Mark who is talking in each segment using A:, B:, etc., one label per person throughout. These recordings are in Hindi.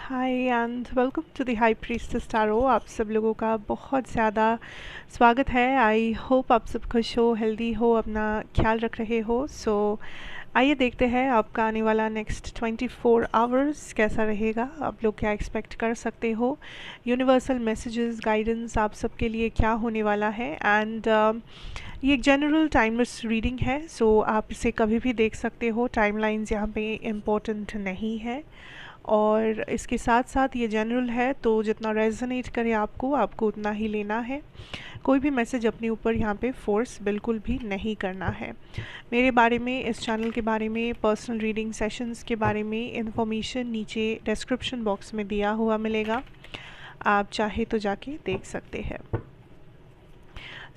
A: Hi and welcome to the high priestess tarot. आप सब लोगों का बहुत ज़्यादा स्वागत है। आई होप आप सब खुश हो, हेल्दी हो, अपना ख्याल रख रहे हो। आइए देखते हैं आपका आने वाला नेक्स्ट 24 आवर्स कैसा रहेगा। आप लोग क्या एक्सपेक्ट कर सकते हो, यूनिवर्सल मैसेजेस, गाइडेंस आप सबके लिए क्या होने वाला है। एंड ये एक जनरल टाइमलेस रीडिंग है, आप इसे कभी भी देख सकते हो। टाइमलाइंस यहाँ पे इम्पोर्टेंट नहीं है और इसके साथ साथ ये जनरल है, तो जितना रेजोनेट करे आपको उतना ही लेना है। कोई भी मैसेज अपने ऊपर यहाँ पे फोर्स बिल्कुल भी नहीं करना है। मेरे बारे में, इस चैनल के बारे में, पर्सनल रीडिंग सेशंस के बारे में इन्फॉर्मेशन नीचे डिस्क्रिप्शन बॉक्स में दिया हुआ मिलेगा, आप चाहे तो जाके देख सकते हैं।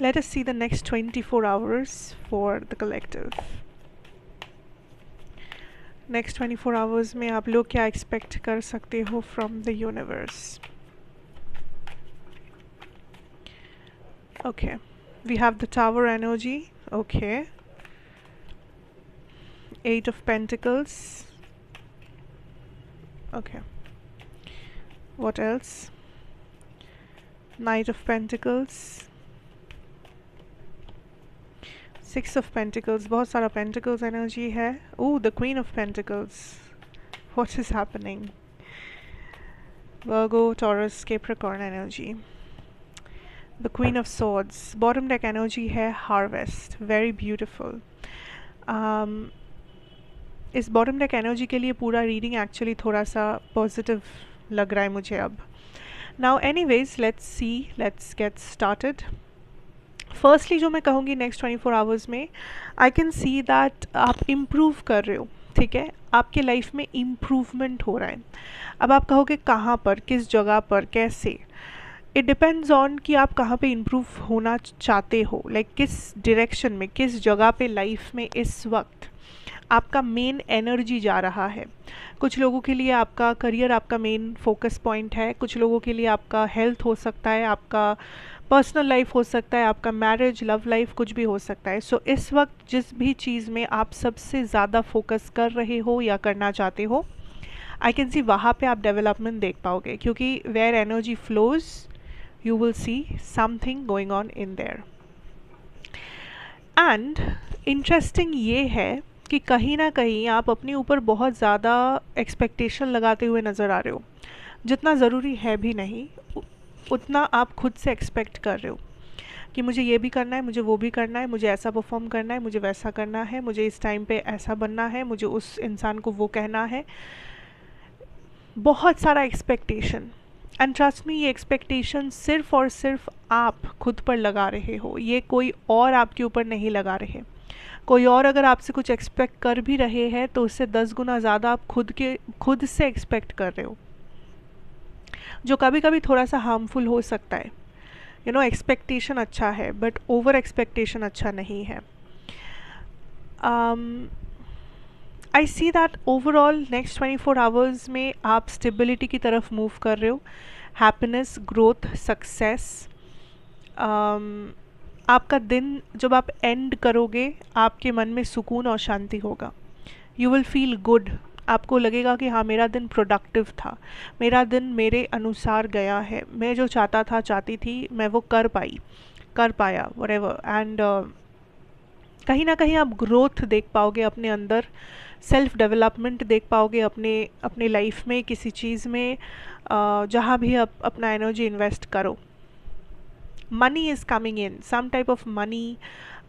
A: Let us see the next 24 hours for the collective. Next 24 hours में आप लोग क्या एक्सपेक्ट कर सकते हो from the universe. Okay, we have the tower energy. Okay, 8 of Pentacles. Okay, what else? Knight of Pentacles, 6 of Pentacles, बहुत सारा Pentacles एनर्जी है। Oh, the Queen of Pentacles, what is happening? Virgo, Taurus, Capricorn energy, the Queen of Swords, bottom deck energy है, हार्वेस्ट, वेरी ब्यूटिफुल। इस बॉटम डेक एनर्जी के लिए पूरा रीडिंग एक्चुअली थोड़ा सा पॉजिटिव लग रहा है मुझे अब। Now anyways, let's get started. Firstly जो मैं कहूँगी नेक्स्ट 24 आवर्स में, आई कैन सी दैट आप इम्प्रूव कर रहे हो। ठीक है, आपके लाइफ में इम्प्रूवमेंट हो रहा है। अब आप कहोगे कहाँ पर, किस जगह पर, कैसे? इट डिपेंड्स ऑन कि आप कहाँ पे इम्प्रूव होना चाहते हो, लाइक किस डायरेक्शन में, किस जगह पे लाइफ में इस वक्त आपका मेन एनर्जी जा रहा है। कुछ लोगों के लिए आपका करियर आपका मेन फोकस पॉइंट है, कुछ लोगों के लिए आपका हेल्थ हो सकता है, आपका पर्सनल लाइफ हो सकता है, आपका मैरिज, लव लाइफ, कुछ भी हो सकता है। इस वक्त जिस भी चीज़ में आप सबसे ज़्यादा फोकस कर रहे हो या करना चाहते हो, आई कैन सी वहाँ पे आप डेवलपमेंट देख पाओगे, क्योंकि where energy flows you will see something going on in there. And interesting ये है कि कहीं ना कहीं आप अपने ऊपर बहुत ज़्यादा एक्सपेक्टेशन लगाते हुए नज़र आ रहे हो। जितना ज़रूरी है भी नहीं, उतना आप खुद से एक्सपेक्ट कर रहे हो कि मुझे ये भी करना है, मुझे वो भी करना है, मुझे ऐसा परफॉर्म करना है, मुझे वैसा करना है, मुझे इस टाइम पे ऐसा बनना है, मुझे उस इंसान को वो कहना है। बहुत सारा एक्सपेक्टेशन। एंड ट्रस्ट मी, ये एक्सपेक्टेशन सिर्फ और सिर्फ आप खुद पर लगा रहे हो, ये कोई और आपके ऊपर नहीं लगा रहे। कोई और अगर आपसे कुछ एक्सपेक्ट कर भी रहे हैं तो उससे 10 गुना ज़्यादा आप खुद से एक्सपेक्ट कर रहे हो, जो कभी कभी थोड़ा सा हार्मफुल हो सकता है। एक्सपेक्टेशन अच्छा है बट ओवर एक्सपेक्टेशन अच्छा नहीं है। I see that overall next 24 hours में आप स्टेबिलिटी की तरफ मूव कर रहे हो, हैप्पीनेस, ग्रोथ, सक्सेस। आपका दिन जब आप एंड करोगे, आपके मन में सुकून और शांति होगा। You will feel good. आपको लगेगा कि हाँ, मेरा दिन प्रोडक्टिव था, मेरा दिन मेरे अनुसार गया है, मैं जो चाहता था, चाहती थी, मैं वो कर पाया, व्हाटएवर। एंड कहीं ना कहीं आप ग्रोथ देख पाओगे अपने अंदर, सेल्फ डेवलपमेंट देख पाओगे अपने लाइफ में, किसी चीज़ में जहाँ भी आप अपना एनर्जी इन्वेस्ट करो। Money is coming in, some type of money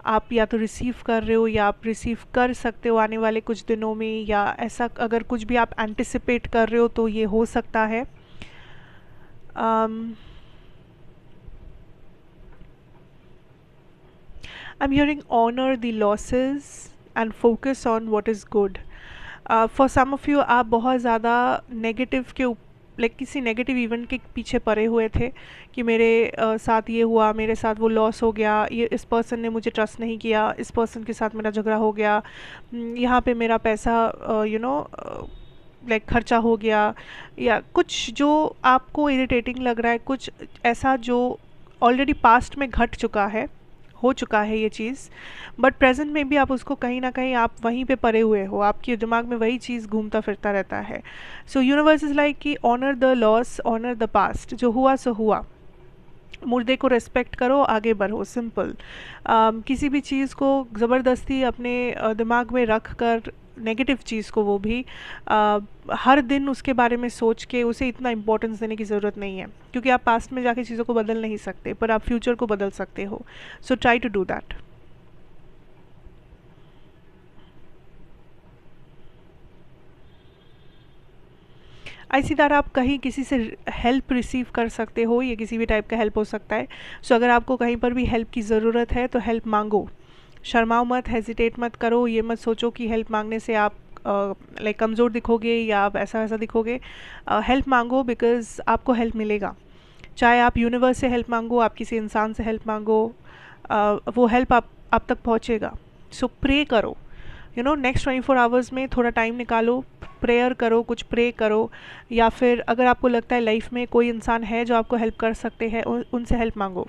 A: आप या तो रिसीव कर रहे हो या आप रिसीव कर सकते हो आने वाले कुछ दिनों में, या ऐसा अगर कुछ भी आप एंटिसिपेट कर रहे हो तो ये हो सकता है। I am hearing honour the losses and focus on what is good. For some of you, आप बहुत ज़्यादा नेगेटिव के लाइक किसी नेगेटिव इवेंट के पीछे पड़े हुए थे कि मेरे साथ ये हुआ, मेरे साथ वो लॉस हो गया, ये इस पर्सन ने मुझे ट्रस्ट नहीं किया, इस पर्सन के साथ मेरा झगड़ा हो गया, यहाँ पे मेरा पैसा लाइक खर्चा हो गया, या कुछ जो आपको इरिटेटिंग लग रहा है, कुछ ऐसा जो ऑलरेडी पास्ट में घट चुका है, हो चुका है ये चीज़, बट प्रेजेंट में भी आप उसको कहीं ना कहीं आप वहीं पे पड़े हुए हो, आपके दिमाग में वही चीज़ घूमता फिरता रहता है. सो यूनिवर्स इज़ लाइक कि honour the loss, honour the past, जो हुआ सो हुआ, मुर्दे को रिस्पेक्ट करो, आगे बढ़ो, सिंपल. किसी भी चीज़ को ज़बरदस्ती अपने दिमाग में रख कर, नेगेटिव चीज़ को वो भी हर दिन उसके बारे में सोच के उसे इतना इम्पोर्टेंस देने की ज़रूरत नहीं है, क्योंकि आप पास्ट में जाके चीज़ों को बदल नहीं सकते, पर आप फ्यूचर को बदल सकते हो. So try to do that. ऐसी तरह आप कहीं किसी से हेल्प रिसीव कर सकते हो, ये किसी भी टाइप का हेल्प हो सकता है. सो अगर आपको कहीं पर भी हेल्प की ज़रूरत है तो हेल्प मांगो, शर्माओ मत, हेजिटेट मत करो. ये मत सोचो कि हेल्प मांगने से आप लाइक कमज़ोर दिखोगे या आप ऐसा ऐसा दिखोगे. हेल्प मांगो, बिकॉज़ आपको हेल्प मिलेगा. चाहे आप यूनिवर्स से हेल्प मांगो, आप किसी इंसान से हेल्प मांगो, वो हेल्प आप तक पहुँचेगा. सो प्रे करो, नेक्स्ट 24 आवर्स में थोड़ा टाइम निकालो, प्रेयर करो, कुछ प्रे करो, या फिर अगर आपको लगता है लाइफ में कोई इंसान है जो आपको हेल्प कर सकते हैं, उनसे हेल्प मांगो.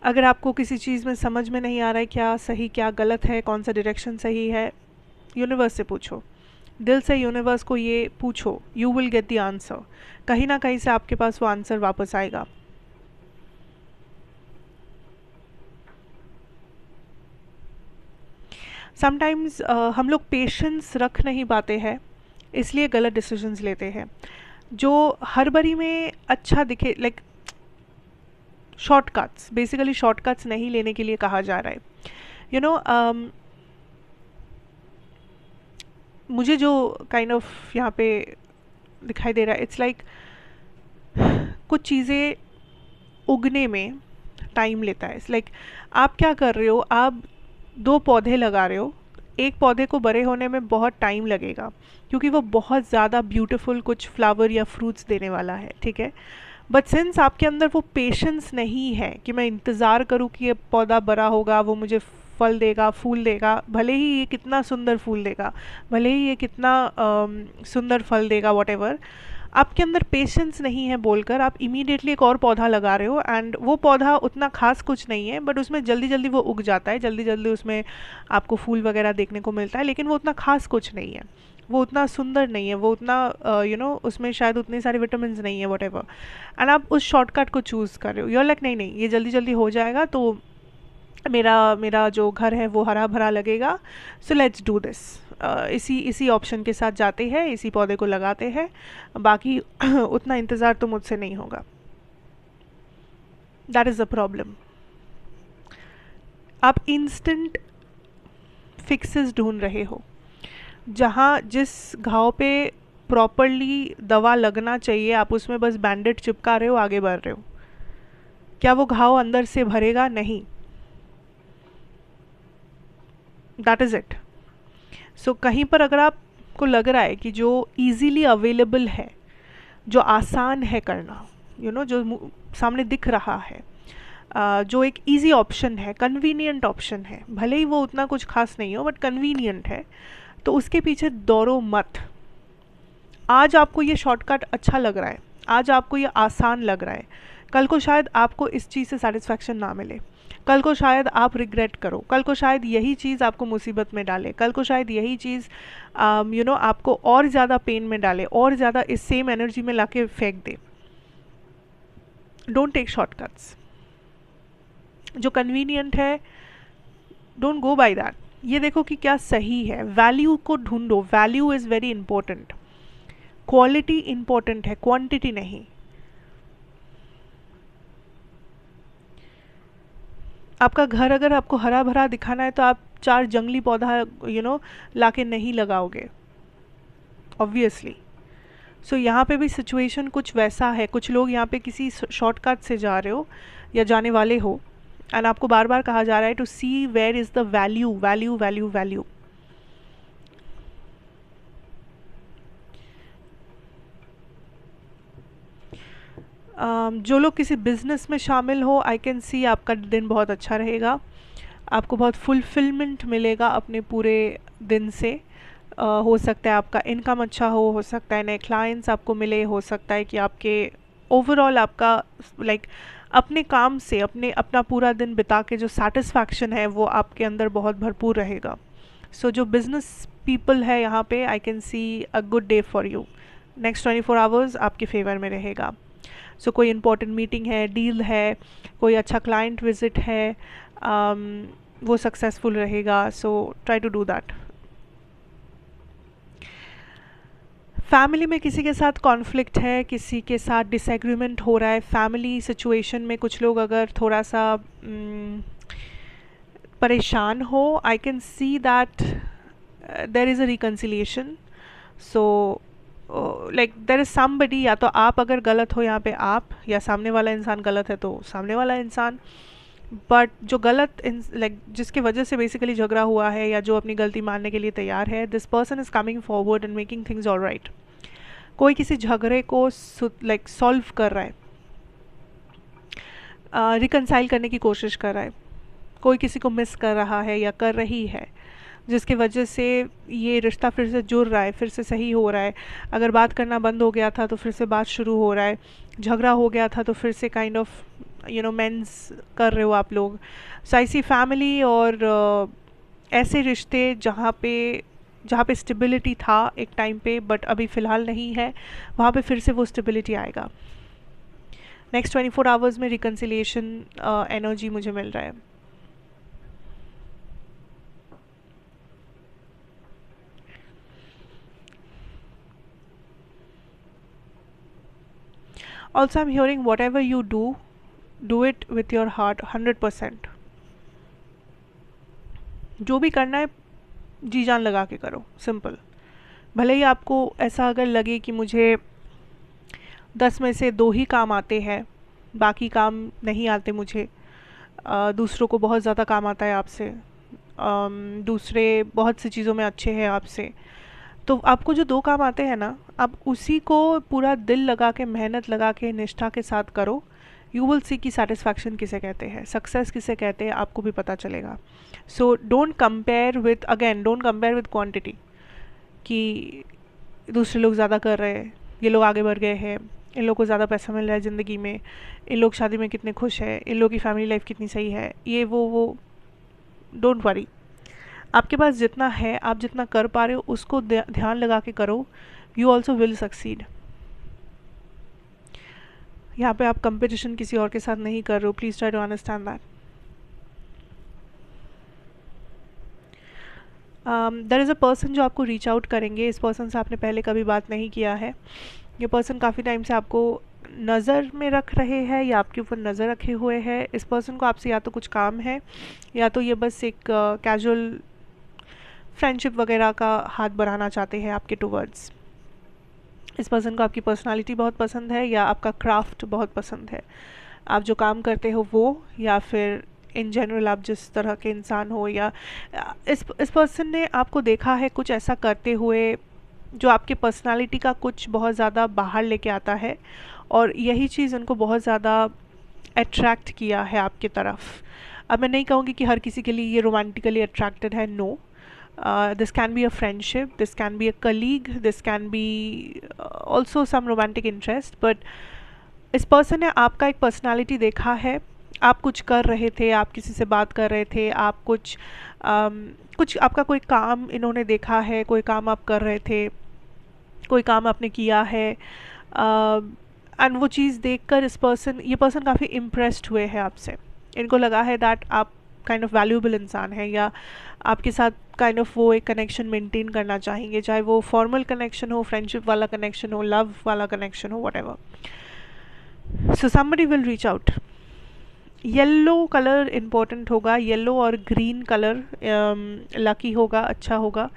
A: अगर आपको किसी चीज़ में समझ में नहीं आ रहा है क्या सही क्या गलत है, कौन सा डायरेक्शन सही है, यूनिवर्स से पूछो, दिल से यूनिवर्स को ये पूछो. You will get the answer. कहीं ना कहीं से आपके पास वो आंसर वापस आएगा. समटाइम्स हम लोग पेशेंस रख नहीं पाते हैं, इसलिए गलत डिसीजंस लेते हैं, जो हर बारी में अच्छा दिखे. लाइक शॉर्टकट्स, बेसिकली शॉर्टकट्स नहीं लेने के लिए कहा जा रहा है. यू नो मुझे जो काइंड ऑफ यहाँ पे दिखाई दे रहा है, इट्स लाइक कुछ चीज़ें उगने में टाइम लेता है. इट्स लाइक आप क्या कर रहे हो, आप 2 पौधे लगा रहे हो, एक पौधे को बड़े होने में बहुत टाइम लगेगा, क्योंकि वो बहुत ज़्यादा ब्यूटीफुल कुछ फ्लावर या फ्रूट्स देने वाला है, ठीक है. बट सिंस आपके अंदर वो पेशेंस नहीं है कि मैं इंतज़ार करूँ कि ये पौधा बड़ा होगा, वो मुझे फल देगा, फूल देगा, भले ही ये कितना सुंदर फूल देगा, भले ही ये कितना सुंदर फल देगा, वॉटेवर, आपके अंदर पेशेंस नहीं है बोलकर आप इमीडिएटली एक और पौधा लगा रहे हो. एंड वो पौधा उतना खास कुछ नहीं है, बट उसमें जल्दी जल्दी वो उग जाता है, जल्दी जल्दी उसमें आपको फूल वगैरह देखने को मिलता है, लेकिन वो उतना खास कुछ नहीं है, वो उतना सुंदर नहीं है, वो उतना उसमें शायद उतने सारे विटामिन नहीं है, वॉटेवर. एंड आप उस शॉर्टकट को चूज़ कर रहे हो. यूर लाइक नहीं नहीं, ये जल्दी जल्दी हो जाएगा तो मेरा जो घर है वो हरा भरा लगेगा, सो लेट्स डू दिस. इसी ऑप्शन के साथ जाते हैं, इसी पौधे को लगाते हैं, बाकी उतना इंतज़ार तो मुझसे नहीं होगा. That is the problem. आप इंस्टेंट फिक्सेस ढूंढ रहे हो, जहाँ जिस घाव पे प्रॉपरली दवा लगना चाहिए आप उसमें बस बैंडेड चिपका रहे हो, आगे बढ़ रहे हो. क्या वो घाव अंदर से भरेगा? नहीं. That is it. सो कहीं पर अगर आपको लग रहा है कि जो इजीली अवेलेबल है, जो आसान है करना, जो सामने दिख रहा है, जो एक इजी ऑप्शन है, कन्वीनियंट ऑप्शन है, भले ही वो उतना कुछ खास नहीं हो बट कन्वीनियंट है, तो उसके पीछे दौड़ो मत. आज आपको ये शॉर्टकट अच्छा लग रहा है, आज आपको ये आसान लग रहा है, कल को शायद आपको इस चीज़ से सेटिस्फैक्शन ना मिले, कल को शायद आप रिग्रेट करो, कल को शायद यही चीज़ आपको मुसीबत में डाले, कल को शायद यही चीज़ आपको और ज़्यादा पेन में डाले, और ज़्यादा इस सेम एनर्जी में लाके फेंक दे. Don't take shortcuts. जो कन्वीनियंट है, डोंट गो बाय दैट. ये देखो कि क्या सही है, वैल्यू को ढूंढो. Value is very important. Quality important है, क्वांटिटी नहीं. आपका घर अगर आपको हरा भरा दिखाना है तो आप 4 जंगली पौधा लाके नहीं लगाओगे, ऑब्वियसली. सो यहाँ पे भी सिचुएशन कुछ वैसा है. कुछ लोग यहाँ पे किसी शॉर्टकट से जा रहे हो या जाने वाले हो, एंड आपको बार बार कहा जा रहा है to see where is the value, value, value, value. जो लोग किसी बिज़नेस में शामिल हो, आई कैन सी आपका दिन बहुत अच्छा रहेगा. आपको बहुत फुलफिलमेंट मिलेगा अपने पूरे दिन से. हो सकता है आपका इनकम अच्छा हो सकता है नए क्लाइंट्स आपको मिले, हो सकता है कि आपके ओवरऑल आपका अपने काम से अपना पूरा दिन बिता के जो सेटिस्फैक्शन है वो आपके अंदर बहुत भरपूर रहेगा. सो जो बिजनेस पीपल है यहाँ पे, I can see a good day for you. Next 24 hours आपके फेवर में रहेगा. सो कोई इंपॉर्टेंट मीटिंग है, डील है, कोई अच्छा क्लाइंट विजिट है, वो सक्सेसफुल रहेगा. So try to do that. Family में किसी के साथ कॉन्फ्लिक्ट है, किसी के साथ डिसएग्रीमेंट हो रहा है, फैमिली सिचुएशन में कुछ लोग अगर थोड़ा सा परेशान हो, I can see that there is a reconciliation. So there is somebody, या तो आप अगर गलत हो यहाँ पे आप, या सामने वाला इंसान गलत है तो सामने वाला इंसान. बट जो गलत जिसकी वजह से बेसिकली झगड़ा हुआ है या जो अपनी गलती मानने के लिए तैयार है, this person is coming forward and making things all right. कोई किसी झगड़े को सॉल्व कर रहा है, रिकनसाइल करने की कोशिश कर रहा है. कोई किसी को मिस कर रहा है या कर रही है, जिसकी वजह से ये रिश्ता फिर से जुड़ रहा है, फिर से सही हो रहा है. अगर बात करना बंद हो गया था तो फिर से बात शुरू हो रहा है. झगड़ा हो गया था तो फिर से काइंड ऑफ मेंस कर रहे हो आप लोग. सो आई सी फैमिली और ऐसे रिश्ते जहाँ पे स्टेबिलिटी था एक टाइम पे बट अभी फ़िलहाल नहीं है, वहाँ पे फिर से वो स्टेबिलिटी आएगा. नेक्स्ट 24 आवर्स में रिकन्सिलिएशन एनर्जी मुझे मिल रहा है. Also I am hearing what ever you do it with your heart 100%. जो भी करना है जी जान लगा के करो, सिंपल. भले ही आपको ऐसा अगर लगे कि मुझे 10 में से 2 ही काम आते हैं, बाकी काम नहीं आते मुझे, दूसरों को बहुत ज़्यादा काम आता है आपसे, दूसरे बहुत सी चीज़ों में अच्छे हैं आपसे, तो आपको जो 2 काम आते हैं ना, आप उसी को पूरा दिल लगा के, मेहनत लगा के, निष्ठा के साथ करो. यू विल सी कि सेटिस्फैक्शन किसे कहते हैं, सक्सेस किसे कहते हैं, आपको भी पता चलेगा. So don't compare with quantity, कि दूसरे लोग ज़्यादा कर रहे हैं, ये लोग आगे बढ़ गए हैं, इन लोग को ज़्यादा पैसा मिल रहा है ज़िंदगी में, इन लोग शादी में कितने खुश हैं, इन लोग की फैमिली लाइफ कितनी सही है, ये वो डोंट वरी. आपके पास जितना है, आप जितना कर पा रहे हो उसको ध्यान लगा के करो. You also will succeed. यहाँ पे आप कंपटीशन किसी और के साथ नहीं कर रहे हो. Please try to understand that. There is a person जो आपको रीच आउट करेंगे. इस पर्सन से आपने पहले कभी बात नहीं किया है. ये पर्सन काफ़ी टाइम से आपको नज़र में रख रहे हैं या आपके ऊपर नज़र रखे हुए हैं. इस पर्सन को आपसे या तो कुछ काम है, या तो ये बस एक कैजुअल फ्रेंडशिप वगैरह का हाथ बढ़ाना चाहते हैं आपके टूवर्ड्स. इस पर्सन को आपकी पर्सनालिटी बहुत पसंद है, या आपका क्राफ्ट बहुत पसंद है, आप जो काम करते हो वो, या फिर इन जनरल आप जिस तरह के इंसान हो. या इस पर्सन ने आपको देखा है कुछ ऐसा करते हुए जो आपके पर्सनालिटी का कुछ बहुत ज़्यादा बाहर लेके आता है, और यही चीज़ उनको बहुत ज़्यादा अट्रैक्ट किया है आपकी तरफ. अब मैं नहीं कहूँगी कि हर किसी के लिए ये रोमांटिकली अट्रैक्टेड है, no. This can be a friendship, this can be a colleague, this can be also some romantic interest, but इस पर्सन ने आपका एक पर्सनालिटी देखा है. आप कुछ कर रहे थे, आप किसी से बात कर रहे थे, आप कुछ आपका कोई काम इन्होंने देखा है, कोई काम आप कर रहे थे, कोई काम आपने किया है, एंड वो चीज़ देखकर ये पर्सन काफ़ी इम्प्रेस्ड हुए हैं आपसे. इनको लगा है दैट आप काइंड ऑफ वैल्यूएबल इंसान है, या आपके साथ काइंड ऑफ वो एक कनेक्शन मेंटेन करना चाहेंगे, चाहे वो फॉर्मल कनेक्शन हो, फ्रेंडशिप वाला कनेक्शन हो, लव वाला कनेक्शन हो, whatever. So somebody will reach out. Yellow colour important होगा. येलो और ग्रीन कलर लकी होगा, अच्छा होगा.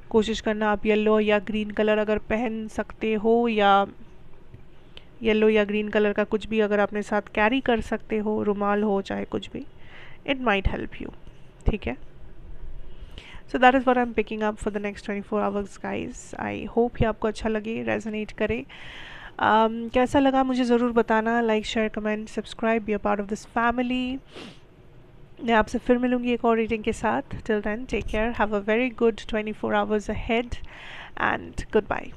A: कोशिश करना आप येलो या ग्रीन कलर अगर पहन सकते हो, या येलो या ग्रीन कलर का कुछ भी अगर अपने साथ कैरी कर सकते हो, रुमाल हो चाहे कुछ भी, it might help you. ठीक है. So that is what I'm picking up for the next 24 hours guys. I hope ये आपको अच्छा लगे, रेजोनेट करे. कैसा लगा मुझे ज़रूर बताना. Like, share, comment, subscribe, be a part of this family. मैं आपसे फिर मिलूँगी एक और रीडिंग के साथ. Till then take care, have a very good 24 hours ahead and goodbye.